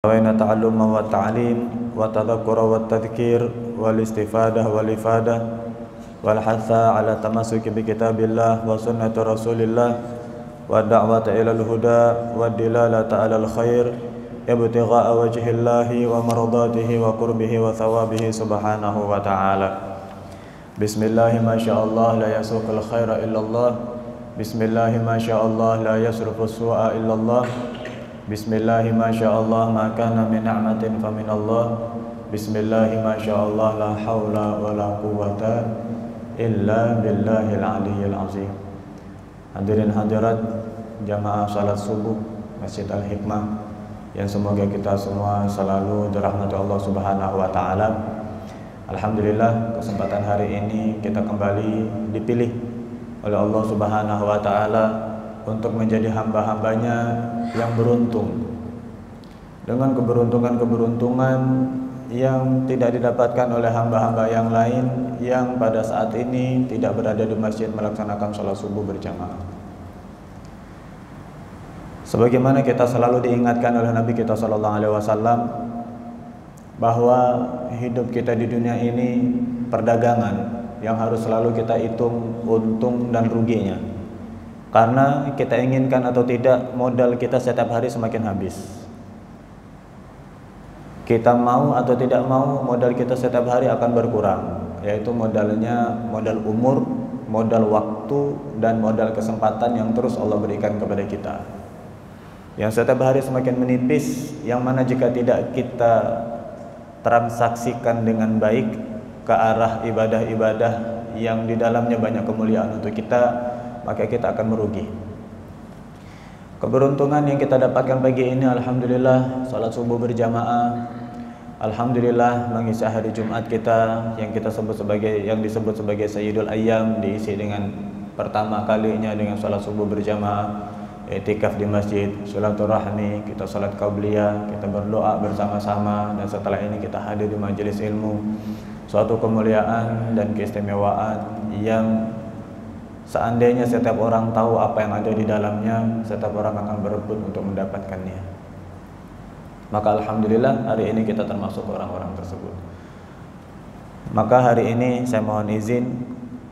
وإن التعلم والتعليم والتذكر والتذكير والاستفادة والإفادة والحث على التمسك بكتاب الله وسنة رسول الله والدعوة إلى الهدى والدلالة على الخير ابتغاء وجه الله ومرضاته وقربه وثوابه سبحانه وتعالى. بسم الله ما شاء الله لا يسوق الخير إلا الله. بسم الله ما شاء الله لا يصرف السوء إلا الله. Bismillah ma sya'allah ma kana min ni'matin fa min Allah. Bismillah ma sya'allah la haula wa la quwwata illa billahil aliyyil azim. Hadirin hadirat jamaah salat subuh Masjid Al-Hikmah yang semoga kita semua selalu dirahmati Allah Subhanahu wa taala. Alhamdulillah, kesempatan hari ini kita kembali dipilih oleh Allah Subhanahu wa taala untuk menjadi hamba-hambanya yang beruntung dengan keberuntungan-keberuntungan yang tidak didapatkan oleh hamba-hamba yang lain yang pada saat ini tidak berada di masjid melaksanakan sholat subuh berjamaah. Sebagaimana kita selalu diingatkan oleh Nabi kita SAW bahwa hidup kita di dunia ini perdagangan yang harus selalu kita hitung untung dan ruginya. Karena kita inginkan atau tidak, modal kita setiap hari semakin habis. Kita mau atau tidak mau, modal kita setiap hari akan berkurang, yaitu modalnya modal umur, modal waktu, dan modal kesempatan yang terus Allah berikan kepada kita, yang setiap hari semakin menipis, yang mana jika tidak kita transaksikan dengan baik ke arah ibadah-ibadah yang di dalamnya banyak kemuliaan untuk kita, maka kita akan merugi. Keberuntungan yang kita dapatkan pagi ini, alhamdulillah, salat subuh berjamaah. Alhamdulillah, mengisi hari Jumat kita yang disebut sebagai Sayyidul Ayyam, diisi dengan pertama kalinya dengan salat subuh berjamaah, i'tikaf di masjid, silaturahmi, kita salat qabliyah, kita berdoa bersama-sama, dan setelah ini kita hadir di majelis ilmu. Suatu kemuliaan dan keistimewaan yang seandainya setiap orang tahu apa yang ada di dalamnya, setiap orang akan berebut untuk mendapatkannya. Maka alhamdulillah hari ini kita termasuk orang-orang tersebut. Maka hari ini saya mohon izin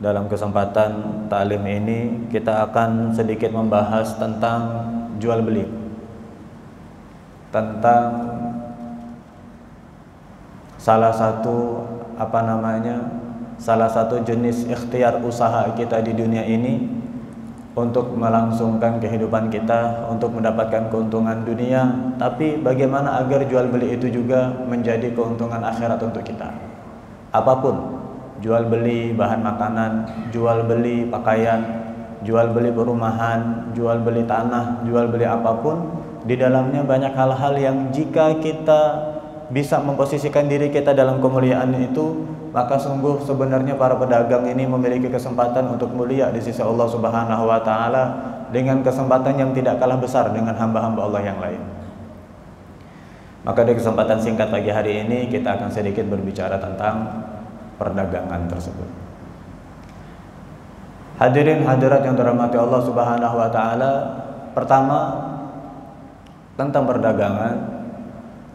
dalam kesempatan ta'lim ini kita akan sedikit membahas tentang jual beli, tentang salah satu jenis ikhtiar usaha kita di dunia ini untuk melangsungkan kehidupan kita, untuk mendapatkan keuntungan dunia, tapi bagaimana agar jual beli itu juga menjadi keuntungan akhirat untuk kita. Apapun, jual beli bahan makanan, jual beli pakaian, jual beli perumahan, jual beli tanah, jual beli apapun, di dalamnya banyak hal-hal yang jika kita bisa memposisikan diri kita dalam kemuliaan itu, maka sungguh sebenarnya para pedagang ini memiliki kesempatan untuk mulia di sisi Allah Subhanahu wa taala dengan kesempatan yang tidak kalah besar dengan hamba-hamba Allah yang lain. Maka di kesempatan singkat pagi hari ini kita akan sedikit berbicara tentang perdagangan tersebut. Hadirin hadirat yang dirahmati Allah Subhanahu wa taala, pertama tentang perdagangan,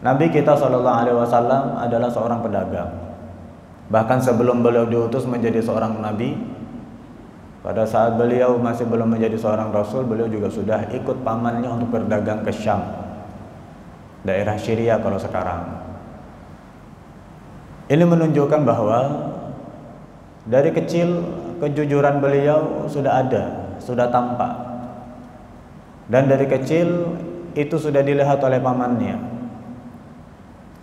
Nabi kita SAW adalah seorang pedagang. Bahkan sebelum beliau diutus menjadi seorang nabi, pada saat beliau masih belum menjadi seorang rasul, beliau juga sudah ikut pamannya untuk berdagang ke Syam, daerah Syria kalau sekarang. Ini menunjukkan bahwa dari kecil kejujuran beliau sudah ada, sudah tampak, dan dari kecil itu sudah dilihat oleh pamannya,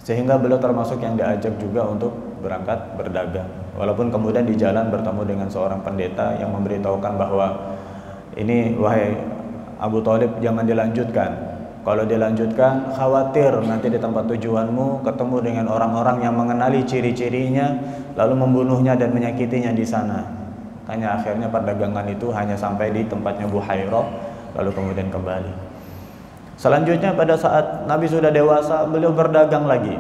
sehingga beliau termasuk yang diajak juga untuk berangkat berdagang. Walaupun kemudian di jalan bertemu dengan seorang pendeta yang memberitahukan bahwa ini, wahai Abu Thalib, jangan dilanjutkan. Kalau dilanjutkan khawatir nanti di tempat tujuanmu ketemu dengan orang-orang yang mengenali ciri-cirinya lalu membunuhnya dan menyakitinya di sana. Makanya akhirnya perdagangan itu hanya sampai di tempatnya Buhairah lalu kemudian kembali. Selanjutnya pada saat Nabi sudah dewasa, beliau berdagang lagi.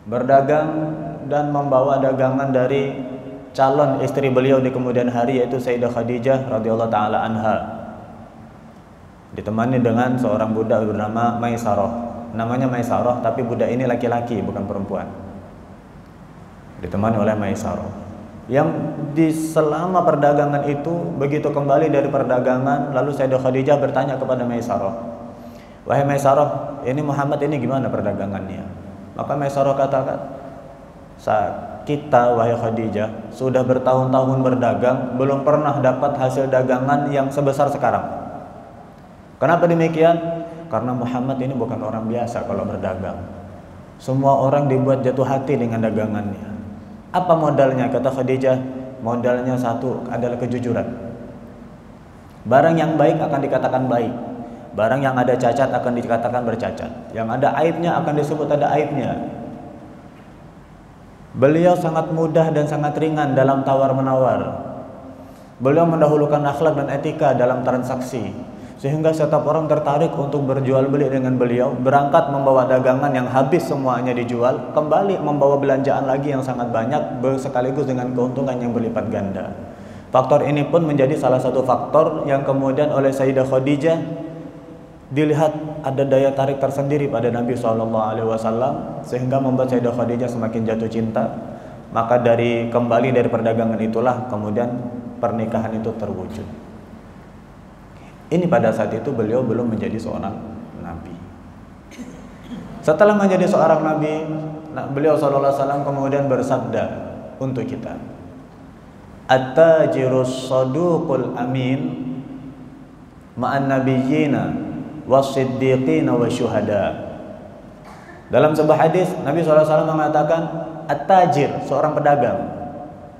Berdagang dan membawa dagangan dari calon istri beliau di kemudian hari, yaitu Sayyidah Khadijah radhiyallahu taala anha. Ditemani dengan seorang budak bernama Maisarah. namanya Maisarah, tapi budak ini laki-laki bukan perempuan. Ditemani oleh Maisarah. Yang di selama perdagangan itu, begitu kembali dari perdagangan, lalu Sayyidah Khadijah bertanya kepada Maisarah, "Wahai Maisarah, ini Muhammad ini gimana perdagangannya?" Maka Maisarah katakan, "Kita wahai Khadijah sudah bertahun-tahun berdagang, belum pernah dapat hasil dagangan yang sebesar sekarang." Kenapa demikian? Karena Muhammad ini bukan orang biasa kalau berdagang. Semua orang dibuat jatuh hati dengan dagangannya. Apa modalnya? Kata Khadijah, modalnya satu adalah kejujuran. Barang yang baik akan dikatakan baik, barang yang ada cacat akan dikatakan bercacat, yang ada aibnya akan disebut ada aibnya. Beliau sangat mudah dan sangat ringan dalam tawar-menawar. Beliau mendahulukan akhlak dan etika dalam transaksi, sehingga setiap orang tertarik untuk berjual beli dengan beliau. Berangkat membawa dagangan yang habis semuanya dijual, kembali membawa belanjaan lagi yang sangat banyak, sekaligus dengan keuntungan yang berlipat ganda. Faktor ini pun menjadi salah satu faktor yang kemudian oleh Sayyidah Khadijah dilihat ada daya tarik tersendiri pada Nabi SAW, sehingga membuat Sayyidah Khadijah semakin jatuh cinta. Maka kembali dari perdagangan itulah kemudian pernikahan itu terwujud. Ini pada saat itu beliau belum menjadi seorang nabi. Setelah menjadi seorang nabi, beliau SAW kemudian bersabda untuk kita, "At-tajirus saduqul amin ma'an nabiyyina was-siddiqina wasyuhada." Dalam sebuah hadis Nabi SAW mengatakan, at-tajir, seorang pedagang,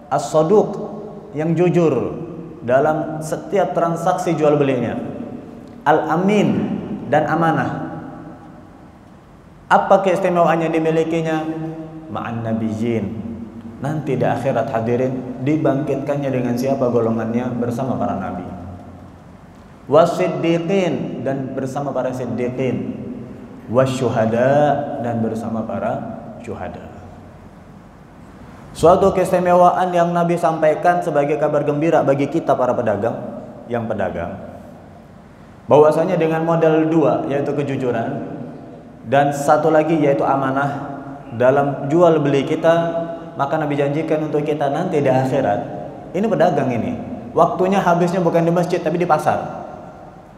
as-saduq, yang jujur dalam setiap transaksi jual belinya, al-amin, dan amanah. Apa keistimewaannya dimilikinya? Ma'an nabiyyin, nanti di akhirat hadirin dibangkitkannya dengan siapa golongannya? Bersama para nabi. Wasiddiqin, dan bersama para siddiqin. Wasyuhada, dan bersama para syuhada. Suatu keistimewaan yang Nabi sampaikan sebagai kabar gembira bagi kita para pedagang, bahwasanya dengan modal dua, yaitu kejujuran, dan satu lagi yaitu amanah dalam jual beli kita, maka Nabi janjikan untuk kita nanti di akhirat. Ini pedagang ini, waktunya habisnya bukan di masjid tapi di pasar.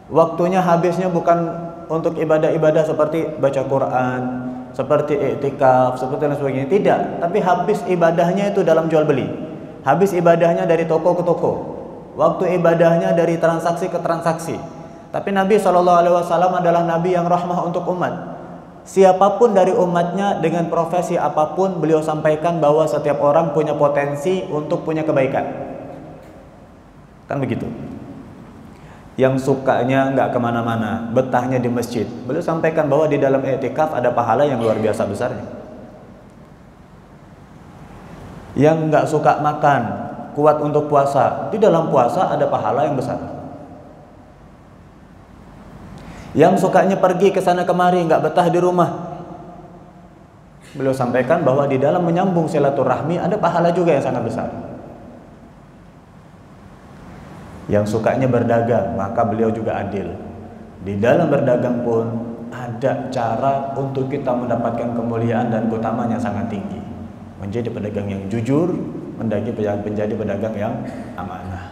Waktunya habisnya bukan untuk ibadah-ibadah seperti baca Quran, seperti iktikaf, seperti dan sebagainya. Tidak, tapi habis ibadahnya itu dalam jual beli. Habis ibadahnya dari toko ke toko. Waktu ibadahnya dari transaksi ke transaksi. Tapi Nabi SAW adalah Nabi yang rahmah untuk umat. Siapapun dari umatnya dengan profesi apapun, beliau sampaikan bahwa setiap orang punya potensi untuk punya kebaikan. Kan begitu. Yang sukanya nggak kemana-mana, betahnya di masjid, beliau sampaikan bahwa di dalam i'tikaf ada pahala yang luar biasa besarnya. Yang nggak suka makan, kuat untuk puasa, di dalam puasa ada pahala yang besar. Yang sukanya pergi ke sana kemari, nggak betah di rumah, beliau sampaikan bahwa di dalam menyambung silaturahmi ada pahala juga yang sangat besar. Yang sukanya berdagang, maka beliau juga adil. Di dalam berdagang pun ada cara untuk kita mendapatkan kemuliaan dan keutamaan yang sangat tinggi. Menjadi pedagang yang jujur, menjadi pedagang yang amanah.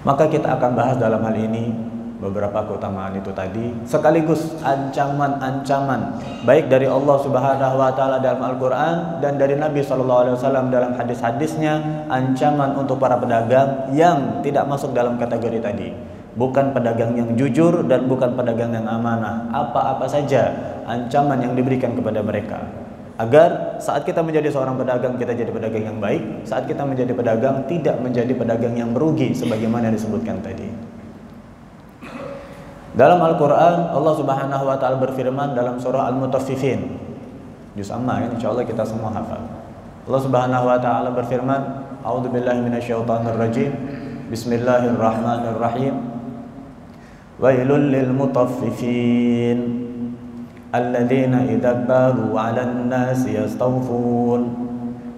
Maka kita akan bahas dalam hal ini beberapa keutamaan itu tadi, sekaligus ancaman-ancaman baik dari Allah Subhanahu wa taala dalam Al-Qur'an dan dari Nabi sallallahu alaihi wasallam dalam hadis-hadisnya, ancaman untuk para pedagang yang tidak masuk dalam kategori tadi. Bukan pedagang yang jujur dan bukan pedagang yang amanah. Apa-apa saja ancaman yang diberikan kepada mereka. Agar saat kita menjadi seorang pedagang, kita jadi pedagang yang baik. Saat kita menjadi pedagang, tidak menjadi pedagang yang merugi sebagaimana disebutkan tadi. Dalam Al-Quran, Allah Subhanahu wa ta'ala berfirman dalam surah Al-Mutaffifin, juz amma, insyaallah kita semua hafal. Allah Subhanahu wa ta'ala berfirman, a'udzubillahi minasyaitonir rajim, bismillahirrahmanirrahim, wailul lil mutaffifin alladzina idza qalu 'alan nasi yastawfun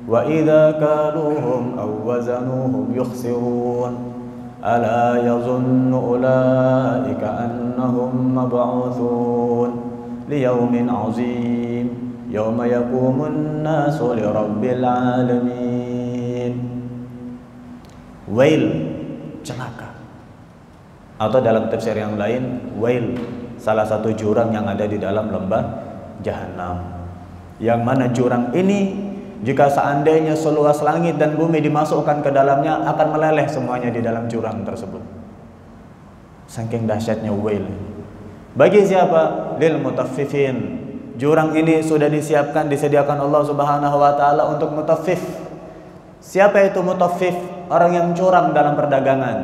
wa idza kaluhum aw wazanuhum yukhsirun ألا يظن أولئك أنهم مبعوثون ليوم عظيم يوم يقوم الناس لرب العالمين. Wail, celaka. Atau dalam tafsir yang lain, wail, salah satu jurang yang ada di dalam lembah Jahanam. Yang mana jurang ini jika seandainya seluas langit dan bumi dimasukkan ke dalamnya akan meleleh semuanya di dalam jurang tersebut. Saking dahsyatnya wail. Bagi siapa? Lil mutaffifin. Jurang ini sudah disiapkan, disediakan Allah Subhanahu wa taala untuk mutaffif. Siapa itu mutaffif? Orang yang curang dalam perdagangan.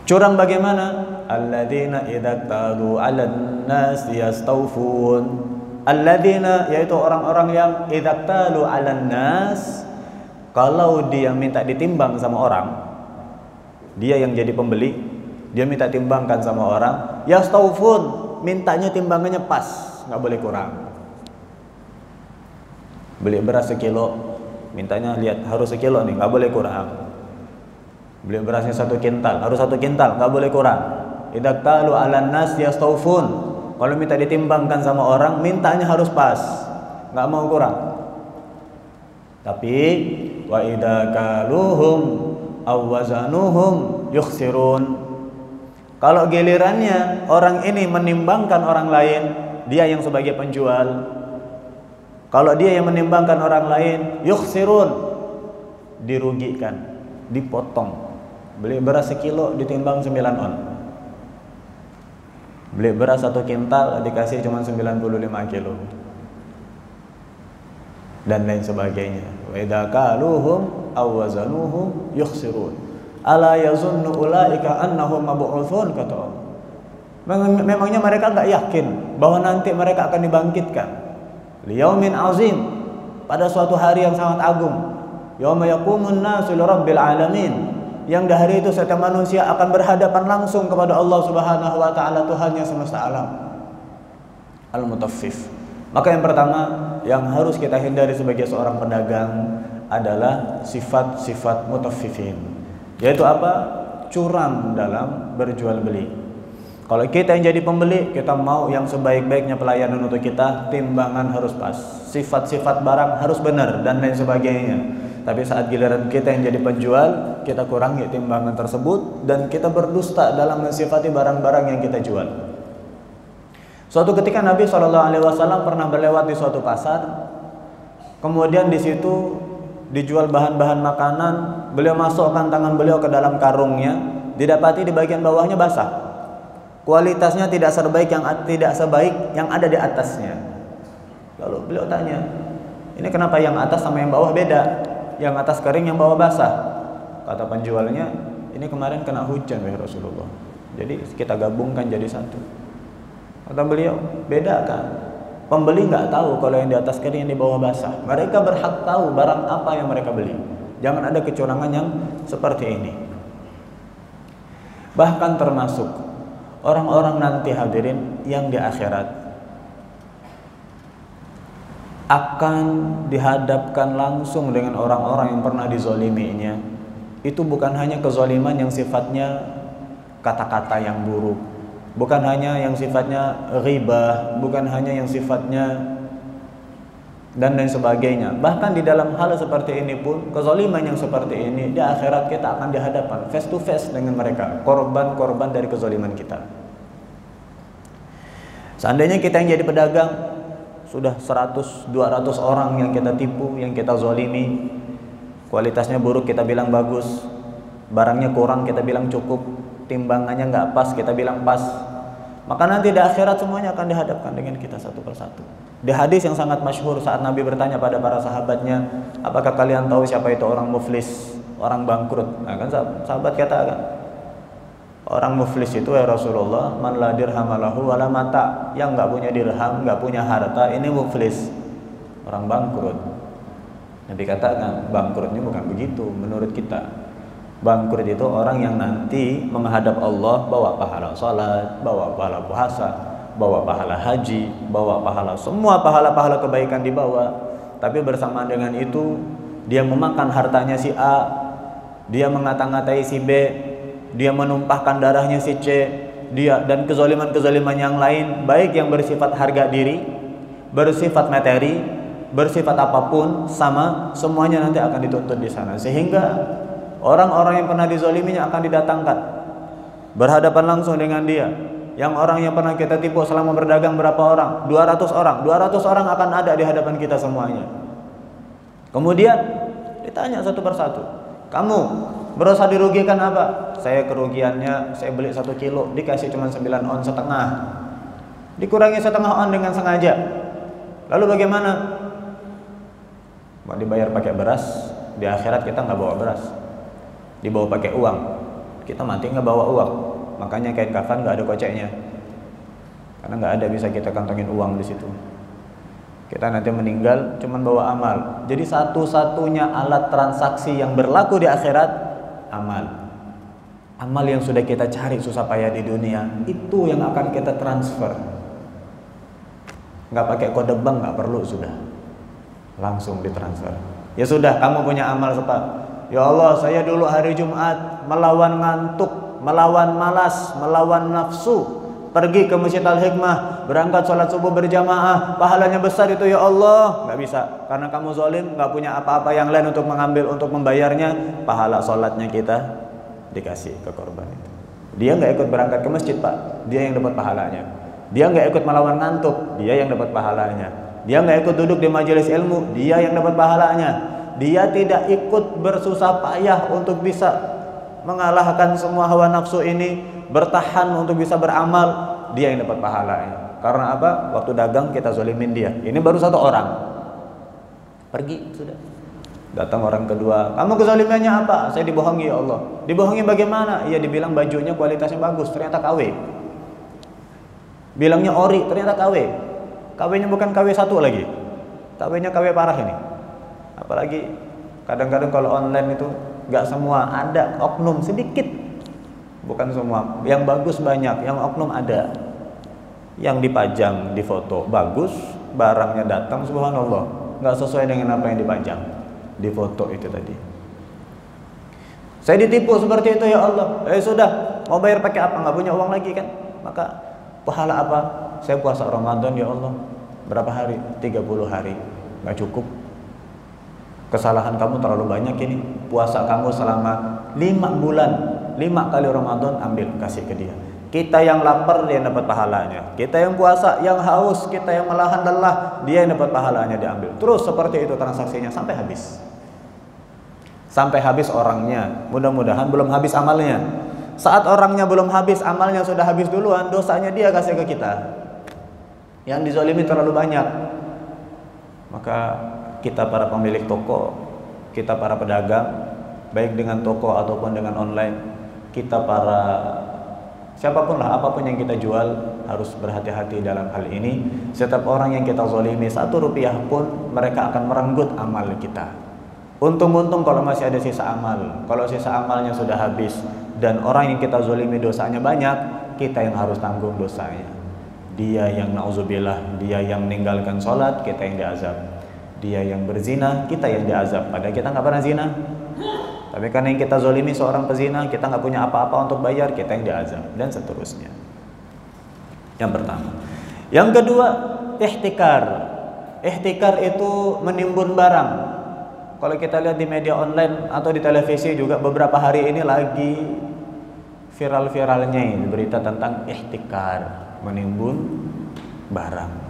Curang bagaimana? Alladzina idza talu 'alan nas yastawfun. Alladzina, yaitu orang-orang yang idza talu 'alan nas, kalau dia minta ditimbang sama orang, dia yang jadi pembeli, dia minta timbangkan sama orang, yastawfun, mintanya timbangannya pas, nggak boleh kurang. Beli beras sekilo, mintanya lihat harus sekilo nih, nggak boleh kurang. Beli berasnya 1 kintal, harus 1 kintal, nggak boleh kurang. Idza talu 'alan nas yastawfun. Kalau minta ditimbangkan sama orang, mintanya harus pas, nggak mau kurang. Tapi wa idza kaluhum aw wazanuhum yukhsirun. Kalau gilirannya orang ini menimbangkan orang lain, dia yang sebagai penjual. Kalau dia yang menimbangkan orang lain, yukhsirun, dirugikan, dipotong. Beli beras sekilo ditimbang 9 on. Beli beras 1 kintal dikasih cuma 95 kilo. Dan lain sebagainya. Wa idza kaluhum aw wazanuhum yukhsirun. Ala yazunnu ulaika annahum mab'utsun, kata Allah. Memangnya mereka enggak yakin bahwa nanti mereka akan dibangkitkan. Liyaumin azim, pada suatu hari yang sangat agung. Yauma yaqumun nasu lirabbil alamin. Yang di hari itu setiap manusia akan berhadapan langsung kepada Allah Subhanahu wa taala, Tuhannya semesta alam. Al-mutaffif. Maka yang pertama yang harus kita hindari sebagai seorang pedagang adalah sifat-sifat mutaffifin. Yaitu apa? Curang dalam berjual beli. Kalau kita yang jadi pembeli, kita mau yang sebaik-baiknya pelayanan untuk kita, timbangan harus pas, sifat-sifat barang harus benar dan lain sebagainya. Tapi saat giliran kita yang jadi penjual, kita kurangi timbangan tersebut dan kita berdusta dalam mensifati barang-barang yang kita jual. Suatu ketika Nabi SAW pernah berlewat di suatu pasar, kemudian di situ dijual bahan-bahan makanan. Beliau masukkan tangan beliau ke dalam karungnya, didapati di bagian bawahnya basah. Kualitasnya tidak sebaik yang ada di atasnya. Lalu beliau tanya, ini kenapa yang atas sama yang bawah beda? Yang atas kering, yang bawah basah. Kata penjualnya, ini kemarin kena hujan wahai Rasulullah, jadi kita gabungkan jadi satu. Kata beliau, beda kan? Pembeli nggak tahu kalau yang di atas kering, yang di bawah basah. Mereka berhak tahu barang apa yang mereka beli. Jangan ada kecurangan yang seperti ini. Bahkan termasuk orang-orang nanti hadirin yang di akhirat akan dihadapkan langsung dengan orang-orang yang pernah dizoliminya. Itu bukan hanya kezoliman yang sifatnya kata-kata yang buruk, bukan hanya yang sifatnya ghibah, bukan hanya yang sifatnya dan lain sebagainya. Bahkan di dalam hal seperti ini pun, kezoliman yang seperti ini, di akhirat kita akan dihadapkan face to face dengan mereka, korban-korban dari kezoliman kita. Seandainya kita yang jadi pedagang, sudah 100-200 orang yang kita tipu, yang kita zolimi, kualitasnya buruk kita bilang bagus, barangnya kurang kita bilang cukup, timbangannya nggak pas kita bilang pas, maka nanti di akhirat semuanya akan dihadapkan dengan kita satu persatu. Di hadis yang sangat masyhur saat Nabi bertanya pada para sahabatnya, apakah kalian tahu siapa itu orang muflis, orang bangkrut? Nah kan sahabat katakan, orang muflis itu ya Rasulullah, man la dirham lahu wala mata, yang nggak punya dirham, nggak punya harta, ini muflis, orang bangkrut. Nabi katakan, bangkrutnya bukan begitu menurut kita. Bangkrut itu orang yang nanti menghadap Allah bawa pahala salat, bawa pahala puasa, bawa pahala haji, bawa pahala semua pahala-pahala kebaikan dibawa. Tapi bersamaan dengan itu dia memakan hartanya si A, dia mengata-ngatai si B, dia menumpahkan darahnya si C, dia dan kezaliman-kezaliman yang lain, baik yang bersifat harga diri, bersifat materi, bersifat apapun, sama semuanya nanti akan dituntut di sana. Sehingga orang-orang yang pernah dizaliminya akan didatangkan berhadapan langsung dengan dia. Yang orang yang pernah kita tipu selama berdagang berapa orang? 200 orang. 200 orang akan ada di hadapan kita semuanya. Kemudian ditanya satu persatu, kamu berusaha dirugikan apa? Saya kerugiannya, saya beli 1 kilo dikasih cuma 9 on setengah, dikurangi setengah on dengan sengaja. Lalu bagaimana? Mau dibayar pakai beras? Di akhirat kita nggak bawa beras, dibawa pakai uang. Kita mati nggak bawa uang, makanya kain kafan nggak ada koceknya, karena nggak ada bisa kita kantongin uang di situ. Kita nanti meninggal cuman bawa amal. Jadi satu-satunya alat transaksi yang berlaku di akhirat amal. Amal yang sudah kita cari susah payah di dunia, itu yang akan kita transfer. Nggak pakai kode bank, nggak perlu, sudah langsung ditransfer. Ya sudah, kamu punya amal apa? Ya Allah, saya dulu hari Jumat melawan ngantuk, melawan malas, melawan nafsu, pergi ke Masjid Al-Hikmah, berangkat sholat subuh berjamaah, pahalanya besar itu ya Allah. Nggak bisa, karena kamu zalim, nggak punya apa-apa yang lain untuk mengambil, untuk membayarnya. Pahala sholatnya kita dikasih ke korban itu. Dia nggak ikut berangkat ke masjid, Pak, dia yang dapat pahalanya. Dia nggak ikut melawan ngantuk, dia yang dapat pahalanya. Dia nggak ikut duduk di majelis ilmu, dia yang dapat pahalanya. Dia tidak ikut bersusah payah untuk bisa mengalahkan semua hawa nafsu ini, bertahan untuk bisa beramal, dia yang dapat pahalanya. Karena apa? Waktu dagang kita zolimin dia. Ini baru 1 orang, pergi sudah. Datang orang kedua, kamu kezalimannya apa? Saya dibohongi ya Allah. Dibohongi bagaimana? Iya, dibilang bajunya kualitasnya bagus, ternyata KW. Bilangnya ori, ternyata KW. KW-nya bukan KW 1 lagi, KW-nya KW parah ini. Apalagi kadang-kadang kalau online itu nggak semua, ada oknum sedikit, bukan semua. Yang bagus banyak, yang oknum ada. Yang dipajang di foto bagus, barangnya datang subhanallah nggak sesuai dengan apa yang dipajang di foto itu tadi. Saya ditipu seperti itu ya Allah. Sudah, mau bayar pakai apa? Nggak punya uang lagi kan? Maka pahala apa? Saya puasa Ramadan ya Allah. Berapa hari? 30 hari. Nggak cukup. Kesalahan kamu terlalu banyak ini. Puasa kamu selama 5 bulan, 5 kali Ramadan, ambil kasih ke dia. Kita yang lapar, dia yang dapat pahalanya. Kita yang puasa, yang haus, kita yang melahan lelah, dia yang dapat pahalanya, diambil. Terus seperti itu transaksinya sampai habis. Sampai habis orangnya. Mudah-mudahan belum habis amalnya. Saat orangnya belum habis, amalnya sudah habis duluan, dosanya dia kasih ke kita. Yang dizalimi terlalu banyak. Maka kita para pemilik toko, kita para pedagang, baik dengan toko ataupun dengan online, kita para siapapun lah, apapun yang kita jual, harus berhati-hati dalam hal ini. Setiap orang yang kita zalimi 1 rupiah pun, mereka akan merenggut amal kita. Untung-untung kalau masih ada sisa amal. Kalau sisa amalnya sudah habis dan orang yang kita zalimi dosanya banyak, kita yang harus tanggung dosanya. Dia yang na'udzubillah, dia yang meninggalkan sholat, kita yang diazab. Dia yang berzina, kita yang diazab. Padahal kita nggak pernah zina. Tapi karena yang kita zalimi seorang pezina, kita nggak punya apa-apa untuk bayar, kita yang diazab, dan seterusnya. Yang pertama. Yang kedua, ihtikar. Ihtikar itu menimbun barang. Kalau kita lihat di media online atau di televisi juga, beberapa hari ini lagi viral-viralnya ini berita tentang ihtikar, menimbun barang.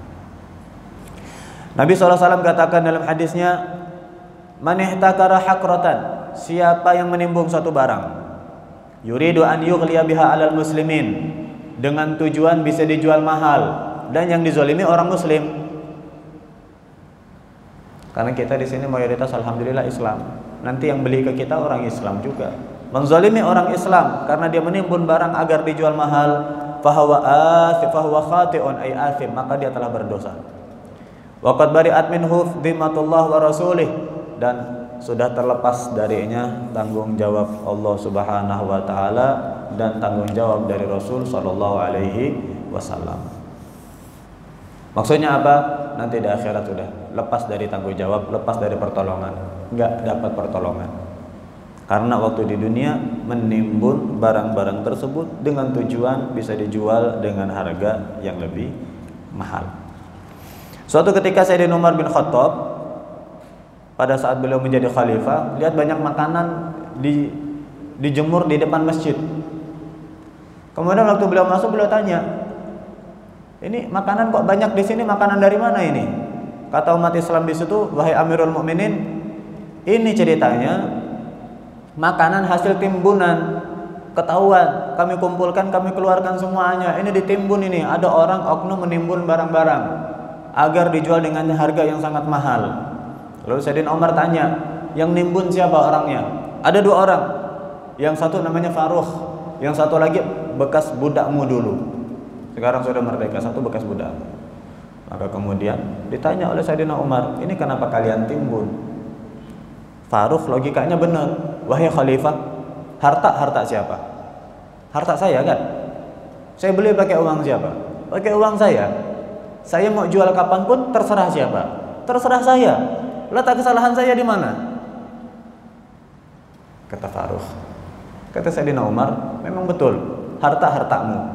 Nabi SAW katakan dalam hadisnya, man ihtakara hakratan, siapa yang menimbun satu barang, yuridu an yughliya biha 'alal muslimin, dengan tujuan bisa dijual mahal, dan yang dizalimi orang muslim. Karena kita di sini mayoritas alhamdulillah Islam. Nanti yang beli ke kita orang Islam juga. Menzalimi orang Islam karena dia menimbun barang agar dijual mahal, fahuwa khati'un ay athim, maka dia telah berdosa. Wa qad bari'at minhu dhimmatullah wa rasulih, dan sudah terlepas darinya tanggung jawab Allah Subhanahu wa taala dan tanggung jawab dari Rasul sallallahu alaihi wasallam. Maksudnya apa? Nanti di akhirat sudah lepas dari tanggung jawab, lepas dari pertolongan, enggak dapat pertolongan. Karena waktu di dunia menimbun barang-barang tersebut dengan tujuan bisa dijual dengan harga yang lebih mahal. Suatu ketika Sayyidina Umar bin Khattab pada saat beliau menjadi khalifah, lihat banyak makanan dijemur di depan masjid. Kemudian waktu beliau masuk, beliau tanya, ini makanan kok banyak di sini, makanan dari mana ini? Kata umat Islam di situ, wahai Amirul Mukminin, ini ceritanya makanan hasil timbunan, ketahuan, kami kumpulkan, kami keluarkan semuanya. Ini ditimbun, ini ada orang oknum menimbun barang-barang agar dijual dengan harga yang sangat mahal. Lalu Sayyidina Umar tanya, yang nimbun siapa orangnya? Ada 2 orang. Yang satu namanya Farukh, yang satu lagi bekas budakmu dulu. Sekarang sudah merdeka, satu bekas budakmu. Maka kemudian ditanya oleh Sayyidina Umar, ini kenapa kalian timbun? Farukh logikanya benar. Wahai khalifah, harta siapa? Harta saya kan? Saya beli pakai uang siapa? Pakai uang saya. Saya mau jual kapanpun terserah siapa? Terserah saya. Letak kesalahan saya di mana? Kata Farukh. Kata Sayyidina Umar, memang betul, harta-hartamu.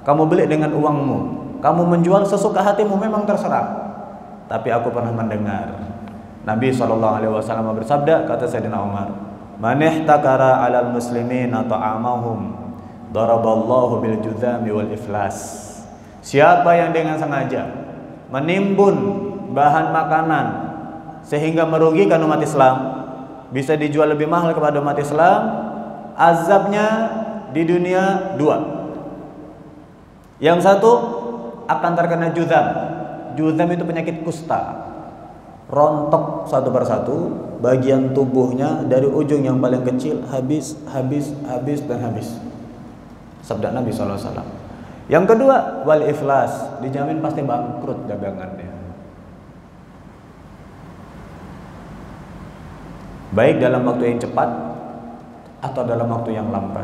Kamu beli dengan uangmu. Kamu menjual sesuka hatimu, memang terserah. Tapi aku pernah mendengar Nabi SAW bersabda, kata Sayyidina Umar, man ihtakara 'alal muslimina ta'amahum daraballahu bil judhami wal iflas. Siapa yang dengan sengaja menimbun bahan makanan sehingga merugikan umat Islam, bisa dijual lebih mahal kepada umat Islam, azabnya di dunia 2. Yang satu akan terkena judham. Judham itu penyakit kusta, rontok satu persatu bagian tubuhnya dari ujung yang paling kecil, habis dan habis. Sabda Nabi SAW. Yang kedua, wal iflas, dijamin pasti bangkrut dagangannya. Baik dalam waktu yang cepat atau dalam waktu yang lambat.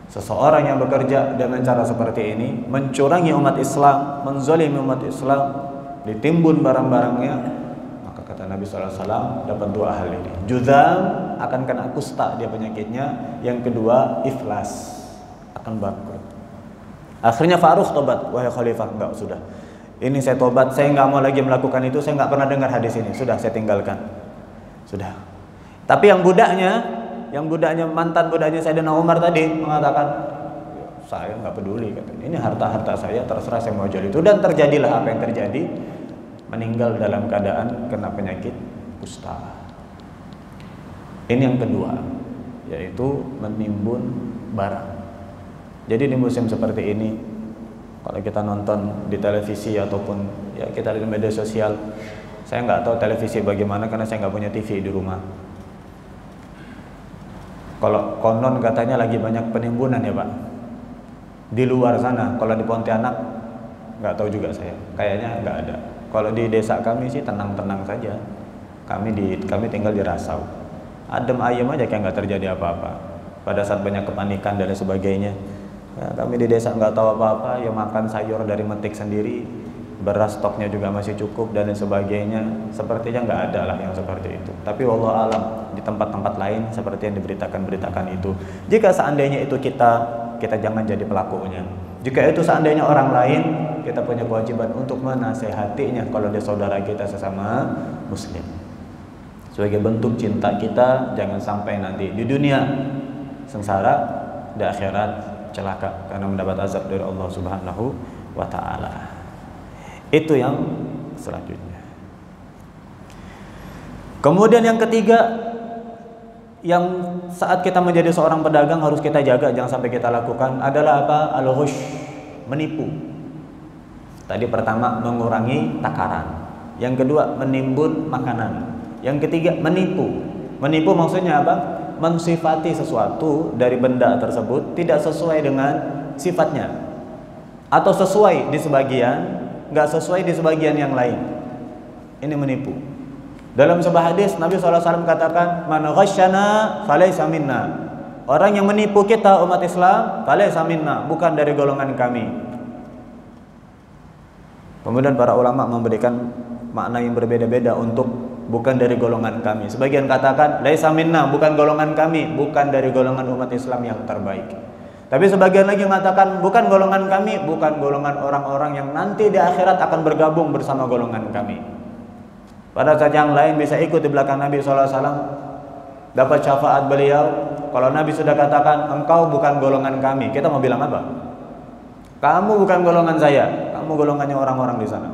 Seseorang yang bekerja dengan cara seperti ini, mencurangi umat Islam, menzalimi umat Islam, ditimbun barang-barangnya, maka kata Nabi SAW dapat 2 hal ini. Judham, akan kena kusta dia penyakitnya. Yang kedua, iflas, akan bangkrut. Akhirnya Farukh tobat, wahai khalifah, enggak, sudah, ini saya tobat, saya enggak mau lagi melakukan itu, saya enggak pernah dengar hadis ini, sudah saya tinggalkan, sudah. Tapi yang budaknya mantan budaknya Sayyidina Umar tadi mengatakan, saya nggak peduli, katanya, ini harta saya, terserah saya mau jual itu. Dan terjadilah apa yang terjadi, meninggal dalam keadaan kena penyakit kusta. Ini yang kedua, yaitu menimbun barang. Jadi di musim seperti ini, kalau kita nonton di televisi ataupun ya kita di media sosial, saya nggak tahu televisi bagaimana karena saya nggak punya TV di rumah. Kalau konon katanya lagi banyak penimbunan ya Pak di luar sana. Kalau di Pontianak nggak tahu juga saya, kayaknya nggak ada. Kalau di desa kami sih tenang-tenang saja. Kami tinggal di Rasau, adem ayem aja, kayak nggak terjadi apa-apa. Pada saat banyak kepanikan dan sebagainya, ya, kami di desa nggak tahu apa-apa, ya makan sayur dari metik sendiri, beras stoknya juga masih cukup dan sebagainya. Sepertinya nggak ada lah yang seperti itu. Tapi wallahu alam di tempat-tempat lain seperti yang diberitakan itu. Jika seandainya itu kita jangan jadi pelakunya. Jika itu seandainya orang lain, kita punya kewajiban untuk menasehatinya kalau dia saudara kita sesama muslim. Sebagai bentuk cinta kita, jangan sampai nanti di dunia sengsara, di akhirat celaka karena mendapat azab dari Allah Subhanahu wa taala. Itu yang selanjutnya. Kemudian yang ketiga, yang saat kita menjadi seorang pedagang harus kita jaga, jangan sampai kita lakukan adalah apa? Al-ghush, menipu. Tadi pertama mengurangi takaran, yang kedua menimbun makanan, yang ketiga menipu. Menipu maksudnya apa? Mensifati sesuatu dari benda tersebut tidak sesuai dengan sifatnya, atau sesuai di sebagian, nggak sesuai di sebagian yang lain. Ini menipu. Dalam sebuah hadis Nabi SAW katakan, man ghasyana falaysa minna. Orang yang menipu kita umat Islam, falaysa minna, bukan dari golongan kami. Kemudian para ulama memberikan makna yang berbeda-beda untuk bukan dari golongan kami. Sebagian katakan laisa minna, bukan golongan kami, bukan dari golongan umat Islam yang terbaik. Tapi sebagian lagi mengatakan bukan golongan kami, bukan golongan orang-orang yang nanti di akhirat akan bergabung bersama golongan kami. Pada saat yang lain bisa ikut di belakang Nabi SAW, dapat syafaat beliau. Kalau Nabi sudah katakan engkau bukan golongan kami, kita mau bilang apa? Kamu bukan golongan saya, kamu golongannya orang-orang di sana.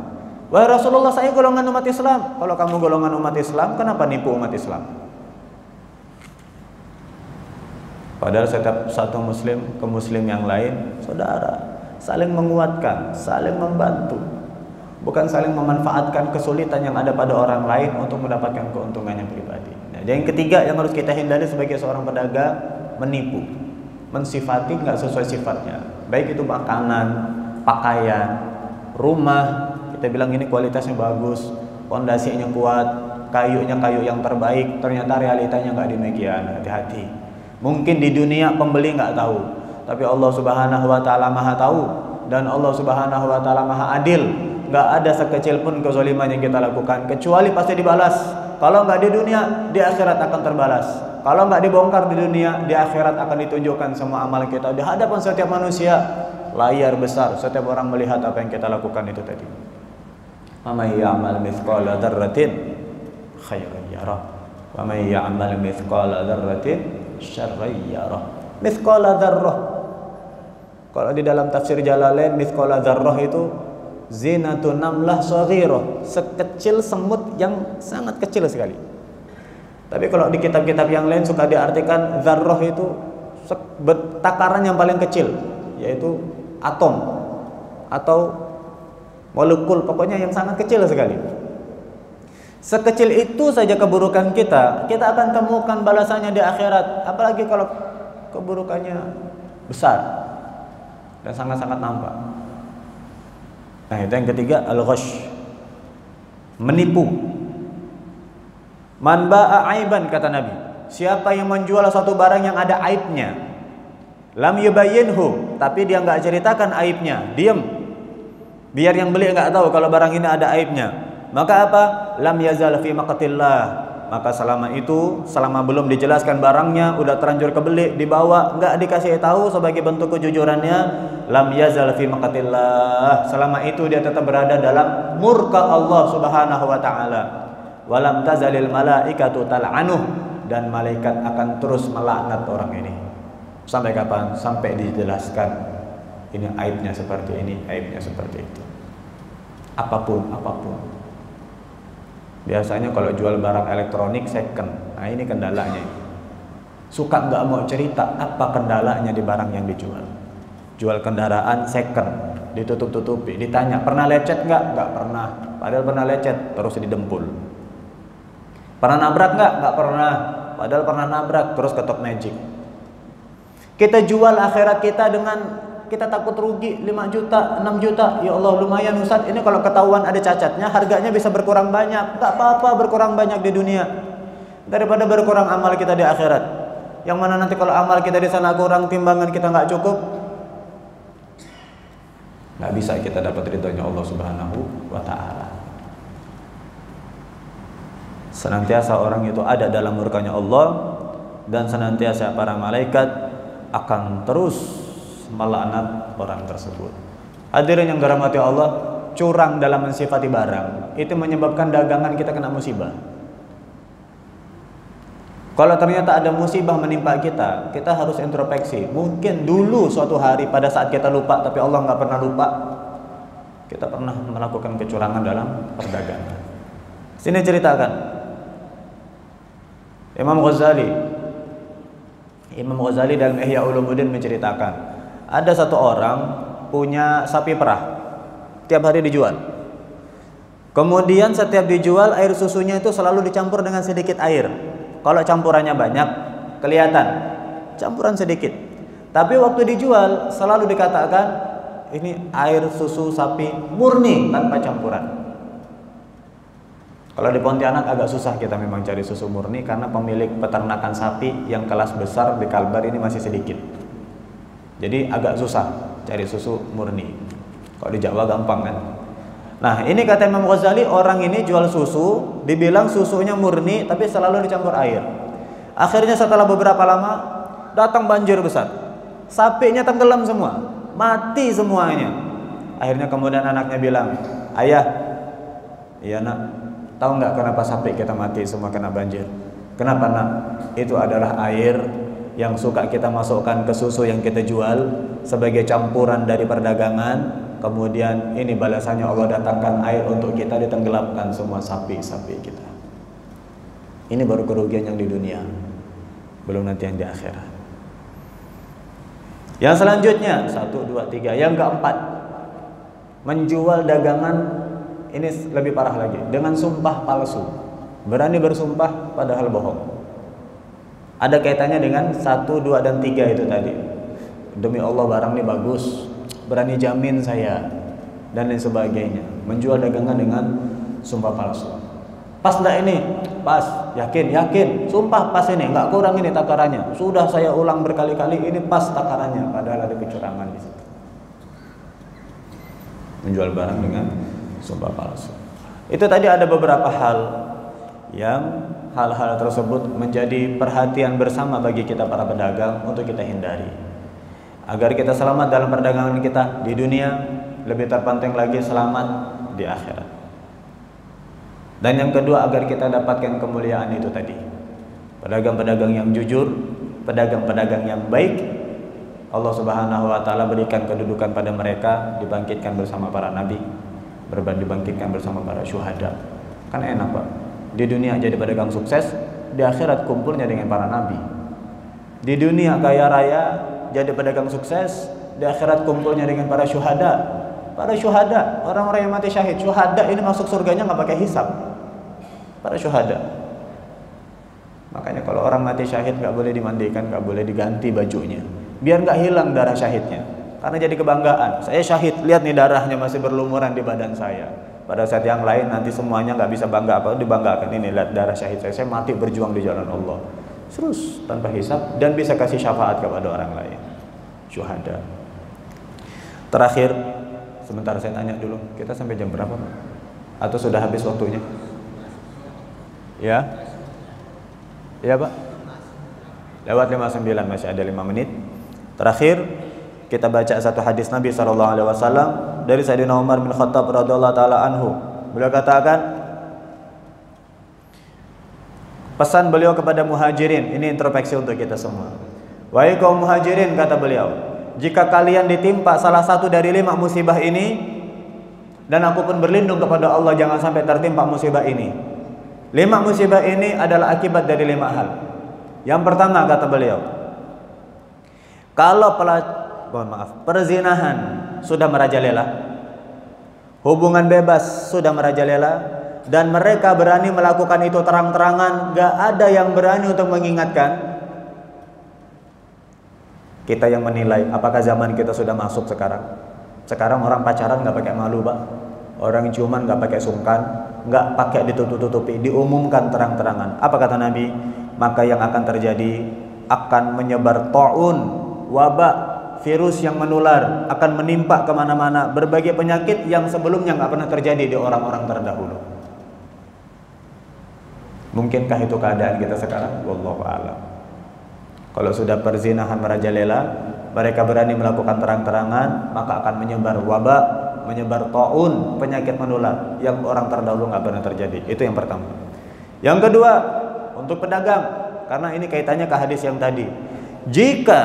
Wahai Rasulullah, saya golongan umat Islam. Kalau kamu golongan umat Islam, kenapa nipu umat Islam? Padahal setiap satu muslim ke muslim yang lain saudara, saling menguatkan, saling membantu, bukan saling memanfaatkan kesulitan yang ada pada orang lain untuk mendapatkan keuntungannya pribadi. Nah, yang ketiga yang harus kita hindari sebagai seorang pedagang, menipu, mensifati nggak sesuai sifatnya, baik itu makanan, pakaian, rumah. Kita bilang ini kualitasnya bagus, pondasinya kuat, kayunya kayu yang terbaik, ternyata realitanya nggak demikian. Hati-hati. Mungkin di dunia pembeli nggak tahu, tapi Allah Subhanahu Wa Taala Maha tahu, dan Allah Subhanahu Wa Taala Maha adil. Nggak ada sekecil pun kezaliman yang kita lakukan, kecuali pasti dibalas. Kalau nggak di dunia, di akhirat akan terbalas. Kalau nggak dibongkar di dunia, di akhirat akan ditunjukkan semua amal kita di hadapan setiap manusia. Layar besar, setiap orang melihat apa yang kita lakukan itu tadi. May ya'mal mithqala dzarratin khairan yarah, wa may ya'mal mithqala dzarratin syarran yarah. Mithqala dzarrah, kalau di dalam tafsir Jalalain, mithqala dzarrah itu zinatun namlah shaghirah, sekecil semut yang sangat kecil sekali. Tapi kalau di kitab-kitab yang lain suka diartikan dzarrah itu takaran yang paling kecil, yaitu atom atau molekul, pokoknya yang sangat kecil sekali. Sekecil itu saja keburukan kita akan temukan balasannya di akhirat. Apalagi kalau keburukannya besar dan sangat-sangat nampak. Nah, itu yang ketiga, al-ghash, menipu. Man ba'a aiban, kata Nabi, siapa yang menjual suatu barang yang ada aibnya, lam yubayyinhu, tapi dia nggak ceritakan aibnya, diam, biar yang beli nggak tahu kalau barang ini ada aibnya, maka apa? Lam yazal fi maqatillah, maka selama belum dijelaskan barangnya, udah terlanjur kebeli, dibawa, nggak dikasih tahu sebagai bentuk kejujurannya, lam yazal fi maqatillah, selama itu dia tetap berada dalam murka Allah Subhanahu Wa Taala. Walam tazalil malaikatu tal'anuh, dan malaikat akan terus melaknat orang ini. Sampai kapan? Sampai dijelaskan ini aibnya seperti ini, aibnya seperti itu. Apapun. Biasanya kalau jual barang elektronik second, nah ini kendalanya. Suka nggak mau cerita apa kendalanya di barang yang dijual. Jual kendaraan second, ditutup-tutupi, ditanya pernah lecet nggak? Nggak pernah. Padahal pernah lecet, terus didempul. Pernah nabrak nggak? Nggak pernah. Padahal pernah nabrak, terus ketok magic. Kita jual akhirat kita dengan kita takut rugi 5 juta, 6 juta. Ya Allah, lumayan Ustaz. Ini kalau ketahuan ada cacatnya, harganya bisa berkurang banyak. Tak apa-apa berkurang banyak di dunia, daripada berkurang amal kita di akhirat. Yang mana nanti kalau amal kita di sana kurang, timbangan kita nggak cukup, nggak bisa kita dapat ridhonya Allah Subhanahu Wa Taala. Senantiasa orang itu ada dalam murkanya Allah, dan senantiasa para malaikat akan terus melaknat orang tersebut. Hadirin yang dirahmati Allah, curang dalam mensifati barang itu menyebabkan dagangan kita kena musibah. Kalau ternyata ada musibah menimpa kita, kita harus introspeksi. Mungkin dulu suatu hari pada saat kita lupa, tapi Allah nggak pernah lupa, kita pernah melakukan kecurangan dalam perdagangan. Sini ceritakan. Imam Ghazali dalam Ihya Ulumuddin menceritakan, ada satu orang punya sapi perah, tiap hari dijual. Kemudian setiap dijual, air susunya itu selalu dicampur dengan sedikit air. Kalau campurannya banyak, kelihatan. Campuran sedikit. Tapi waktu dijual, selalu dikatakan ini air susu sapi murni tanpa campuran. Kalau di Pontianak agak susah kita memang cari susu murni, karena pemilik peternakan sapi yang kelas besar di Kalbar ini masih sedikit. Jadi agak susah cari susu murni. Kalau di Jawa gampang kan. Nah, ini kata Imam Ghazali, orang ini jual susu, dibilang susunya murni tapi selalu dicampur air. Akhirnya setelah beberapa lama datang banjir besar. Sapinya tenggelam semua, mati semuanya. Akhirnya kemudian anaknya bilang, "Ayah, iya nak, tahu nggak kenapa sapi kita mati semua kena banjir? Kenapa nak? Itu adalah air yang suka kita masukkan ke susu yang kita jual sebagai campuran dari perdagangan. Kemudian ini balasannya, Allah datangkan air untuk kita, ditenggelamkan semua sapi-sapi kita." Ini baru kerugian yang di dunia, belum nanti yang di akhirat. Yang selanjutnya 1, 2, 3. Yang keempat, menjual dagangan ini lebih parah lagi, dengan sumpah palsu. Berani bersumpah padahal bohong. Ada kaitannya dengan 1, 2, dan 3 itu tadi. Demi Allah barang ini bagus, berani jamin saya, dan lain sebagainya. Menjual dagangan dengan sumpah palsu. Pas enggak ini? Pas. Yakin? Sumpah pas ini, enggak kurang ini takarannya. Sudah saya ulang berkali-kali, ini pas takarannya, padahal ada kecurangan di situ. Menjual barang dengan sumpah palsu. Itu tadi ada beberapa hal yang hal-hal tersebut menjadi perhatian bersama bagi kita para pedagang untuk kita hindari, agar kita selamat dalam perdagangan kita di dunia, lebih terpenting lagi selamat di akhirat. Dan yang kedua, agar kita dapatkan kemuliaan itu tadi. Pedagang-pedagang yang jujur, pedagang-pedagang yang baik, Allah Subhanahu wa taala berikan kedudukan pada mereka, dibangkitkan bersama para nabi, dibangkitkan bersama para syuhada. Kan enak, Pak. Di dunia jadi pedagang sukses, di akhirat kumpulnya dengan para nabi. Di dunia kaya raya, jadi pedagang sukses, di akhirat kumpulnya dengan para syuhada. Para syuhada, orang-orang yang mati syahid. Syuhada ini masuk surganya nggak pakai hisab. Para syuhada. Makanya kalau orang mati syahid nggak boleh dimandikan, nggak boleh diganti bajunya, biar nggak hilang darah syahidnya. Karena jadi kebanggaan. Saya syahid, lihat nih darahnya masih berlumuran di badan saya. Pada saat yang lain nanti semuanya nggak bisa bangga apa, dibanggakan. Ini lihat darah syahid saya mati berjuang di jalan Allah. Terus tanpa hisab dan bisa kasih syafaat kepada orang lain. Syuhada. Terakhir, sebentar saya tanya dulu, kita sampai jam berapa, Pak? Atau sudah habis waktunya? Ya? Ya, Pak? Lewat 59, masih ada 5 menit. Terakhir, kita baca satu hadis Nabi SAW dari Sayyidina Umar bin Khattab radhiyallahu taala anhu. Beliau katakan, pesan beliau kepada muhajirin, ini introspeksi untuk kita semua. Wahai kaum muhajirin, kata beliau, jika kalian ditimpa salah satu dari 5 musibah ini, dan aku pun berlindung kepada Allah jangan sampai tertimpa musibah ini. 5 musibah ini adalah akibat dari 5 hal. Yang pertama, kata beliau, kalau perzinahan sudah merajalela, hubungan bebas sudah merajalela, dan mereka berani melakukan itu terang-terangan, gak ada yang berani untuk mengingatkan. Kita yang menilai apakah zaman kita sudah masuk sekarang. Sekarang orang pacaran gak pakai malu, Pak. Orang ciuman gak pakai sungkan, gak pakai ditutup-tutupi, diumumkan terang-terangan. Apa kata Nabi? Maka yang akan terjadi akan menyebar ta'un, wabak, virus yang menular, akan menimpa kemana-mana, berbagai penyakit yang sebelumnya gak pernah terjadi di orang-orang terdahulu. Mungkinkah itu keadaan kita sekarang? Wallahu a'lam. Kalau sudah perzinahan merajalela, mereka berani melakukan terang-terangan, maka akan menyebar wabak, menyebar ta'un, penyakit menular yang orang terdahulu nggak pernah terjadi. Itu yang pertama. Yang kedua, untuk pedagang, karena ini kaitannya ke hadis yang tadi. Jika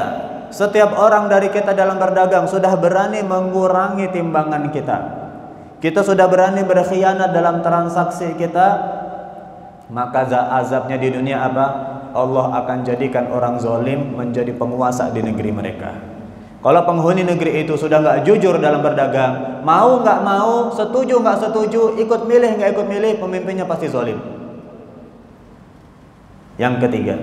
setiap orang dari kita dalam berdagang sudah berani mengurangi timbangan kita sudah berani berkhianat dalam transaksi kita, maka azabnya di dunia apa? Allah akan jadikan orang zalim menjadi penguasa di negeri mereka. Kalau penghuni negeri itu sudah nggak jujur dalam berdagang, mau nggak mau, setuju nggak setuju, ikut milih nggak ikut milih, pemimpinnya pasti zalim. Yang ketiga,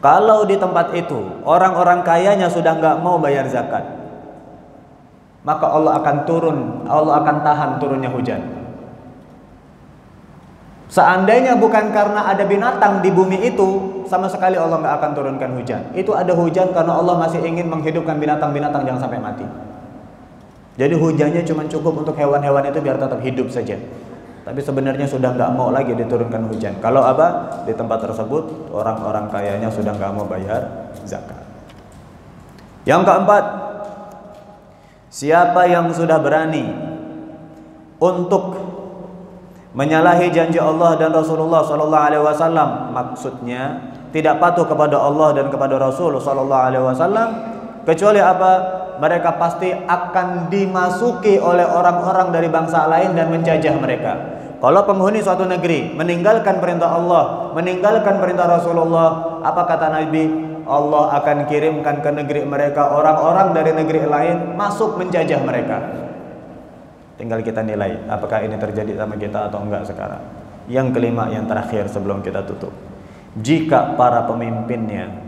kalau di tempat itu orang-orang kayanya sudah nggak mau bayar zakat, maka Allah akan tahan turunnya hujan. Seandainya bukan karena ada binatang di bumi itu, sama sekali Allah nggak akan turunkan hujan. Itu ada hujan karena Allah masih ingin menghidupkan binatang-binatang jangan sampai mati. Jadi hujannya cuma cukup untuk hewan-hewan itu biar tetap hidup saja. Tapi sebenarnya sudah nggak mau lagi diturunkan hujan. Kalau apa? Di tempat tersebut orang-orang kayanya sudah nggak mau bayar zakat. Yang keempat, siapa yang sudah berani untuk menyalahi janji Allah dan Rasulullah sallallahu alaihi wasallam, maksudnya tidak patuh kepada Allah dan kepada Rasul sallallahu alaihi wasallam, kecuali apa? Mereka pasti akan dimasuki oleh orang-orang dari bangsa lain dan menjajah mereka. Kalau penghuni suatu negeri meninggalkan perintah Allah, meninggalkan perintah Rasulullah, apa kata Nabi? Allah akan kirimkan ke negeri mereka orang-orang dari negeri lain masuk menjajah mereka. Tinggal kita nilai apakah ini terjadi sama kita atau enggak sekarang. Yang kelima, yang terakhir sebelum kita tutup, jika para pemimpinnya,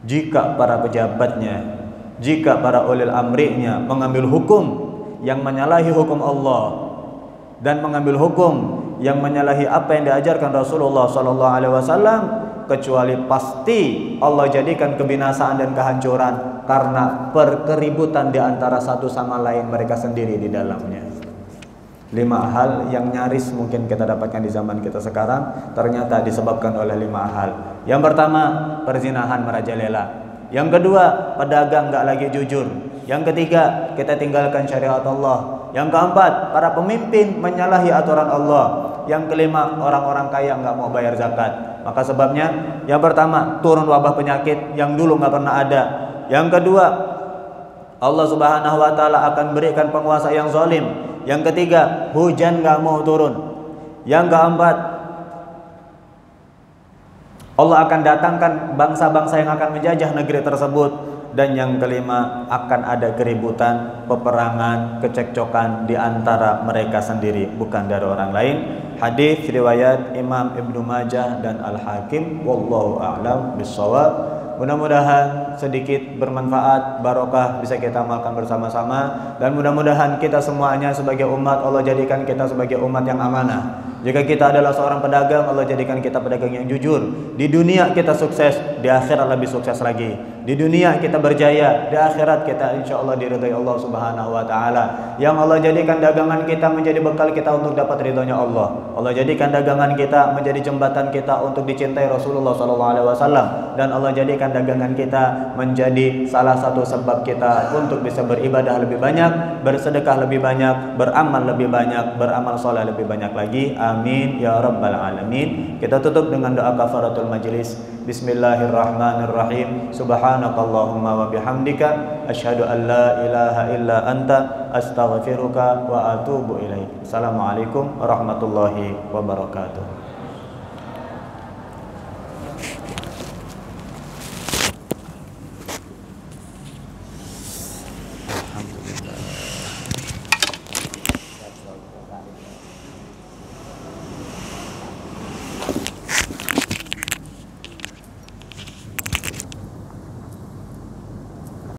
jika para pejabatnya, jika para ulil amrinya mengambil hukum yang menyalahi hukum Allah dan mengambil hukum yang menyalahi apa yang diajarkan Rasulullah sallallahu alaihi wasallam, kecuali pasti Allah jadikan kebinasaan dan kehancuran karena perkeributan di antara satu sama lain mereka sendiri di dalamnya. 5 hal yang nyaris mungkin kita dapatkan di zaman kita sekarang ternyata disebabkan oleh 5 hal. Yang pertama, perzinahan merajalela. Yang kedua, pedagang nggak lagi jujur. Yang ketiga, kita tinggalkan syariat Allah. Yang keempat, para pemimpin menyalahi aturan Allah. Yang kelima, orang-orang kaya nggak mau bayar zakat. Maka sebabnya, yang pertama, turun wabah penyakit yang dulu nggak pernah ada. Yang kedua, Allah Subhanahu wa Ta'ala akan berikan penguasa yang zalim. Yang ketiga, hujan nggak mau turun. Yang keempat, Allah akan datangkan bangsa-bangsa yang akan menjajah negeri tersebut. Dan yang kelima, akan ada keributan, peperangan, kecekcokan di antara mereka sendiri, bukan dari orang lain. Hadis riwayat Imam Ibnu Majah dan Al-Hakim. Wallahu a'lam bishawab. Mudah-mudahan sedikit bermanfaat, barokah, bisa kita amalkan bersama-sama. Dan mudah-mudahan kita semuanya sebagai umat, Allah jadikan kita sebagai umat yang amanah. Jika kita adalah seorang pedagang, Allah jadikan kita pedagang yang jujur. Di dunia kita sukses, di akhirat lebih sukses lagi. Di dunia kita berjaya, di akhirat kita insya Allah diridhai Allah Subhanahu wa Ta'ala. Yang Allah jadikan dagangan kita menjadi bekal kita untuk dapat ridhonya Allah. Allah jadikan dagangan kita menjadi jembatan kita untuk dicintai Rasulullah SAW. Dan Allah jadikan dagangan kita menjadi salah satu sebab kita untuk bisa beribadah lebih banyak, bersedekah lebih banyak, beramal lebih banyak, beramal soleh lebih banyak lagi. Amin ya rabbal alamin. Kita tutup dengan doa kafaratul majlis. Bismillahirrahmanirrahim. Subhanakallahumma wa bihamdika asyhadu an la ilaha illa anta astaghfiruka wa atubu ilaik. Assalamualaikum warahmatullahi wabarakatuh.